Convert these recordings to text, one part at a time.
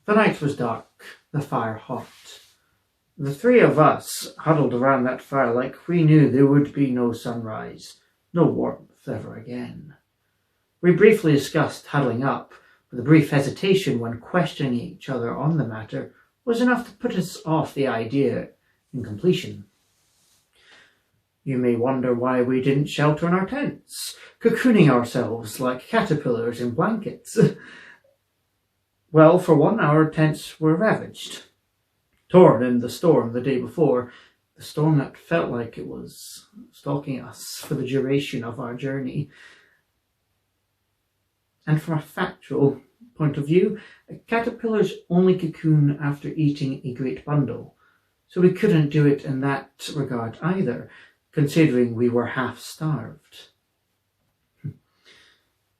The night was dark, the fire hot. The three of us huddled around that fire like we knew there would be no sunrise, no warmth ever again. We briefly discussed huddling up, but the brief hesitation when questioning each other on the matter was enough to put us off the idea in completion. You may wonder why we didn't shelter in our tents, cocooning ourselves like caterpillars in blankets. Well, for one, our tents were ravaged, torn in the storm the day before, the storm that felt like it was stalking us for the duration of our journey. And from a factual point of view, caterpillars only cocoon after eating a great bundle, so we couldn't do it in that regard either, considering we were half starved.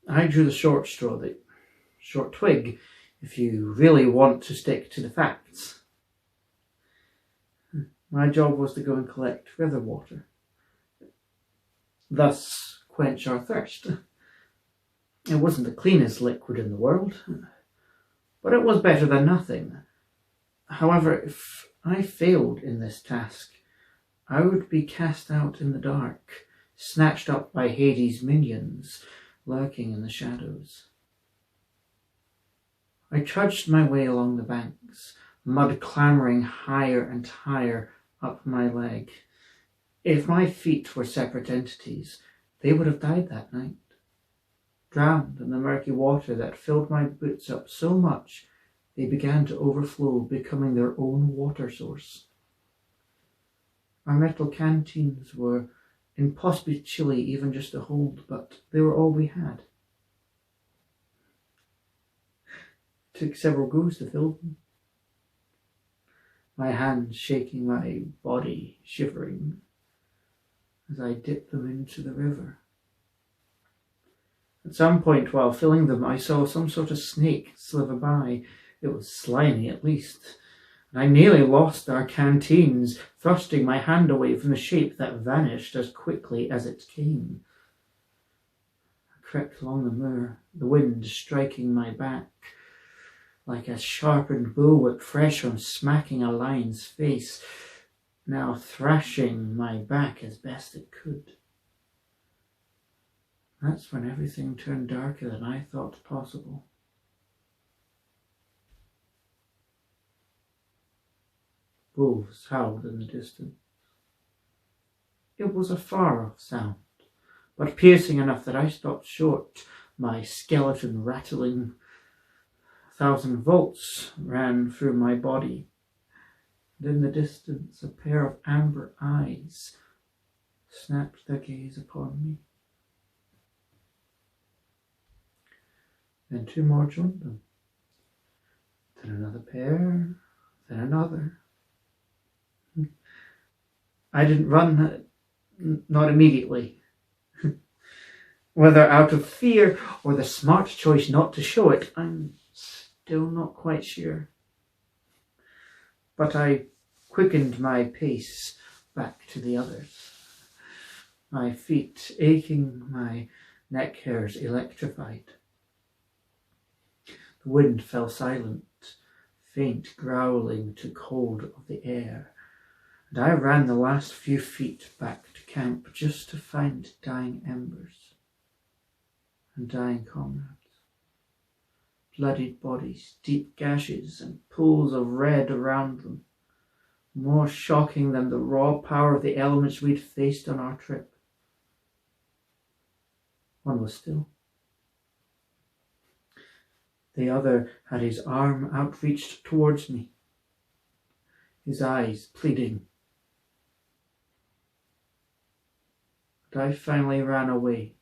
I drew the short straw, the short twig, if you really want to stick to the facts. My job was to go and collect river water, thus quench our thirst. It wasn't the cleanest liquid in the world, but it was better than nothing. However, if I failed in this task, I would be cast out in the dark, snatched up by Hades' minions, lurking in the shadows. I trudged my way along the banks, mud clambering higher and higher up my leg. If my feet were separate entities, they would have died that night, drowned in the murky water that filled my boots up so much they began to overflow, becoming their own water source. Our metal canteens were impossibly chilly even just to hold, but they were all we had. It took several goes to fill them, my hands shaking, my body shivering as I dipped them into the river. At some point while filling them, I saw some sort of snake slither by. It was slimy at least, and I nearly lost our canteens, thrusting my hand away from the shape that vanished as quickly as it came. I crept along the moor, the wind striking my back like a sharpened bullwhip fresh from smacking a lion's face, now thrashing my back as best it could. That's when everything turned darker than I thought possible. Wolves howled in the distance. It was a far-off sound, but piercing enough that I stopped short, my skeleton rattling. 1,000 volts ran through my body, and in the distance a pair of amber eyes snapped their gaze upon me. Then 2 more joined them, then another pair, then another. I didn't run, not immediately. Whether out of fear or the smart choice not to show it, I'm still not quite sure. But I quickened my pace back to the others, my feet aching, my neck hairs electrified. The wind fell silent, faint growling took hold of the air, and I ran the last few feet back to camp just to find dying embers and dying comrades. Bloodied bodies, deep gashes and pools of red around them, more shocking than the raw power of the elements we'd faced on our trip. One was still. The other had his arm outreached towards me, his eyes pleading. But I finally ran away,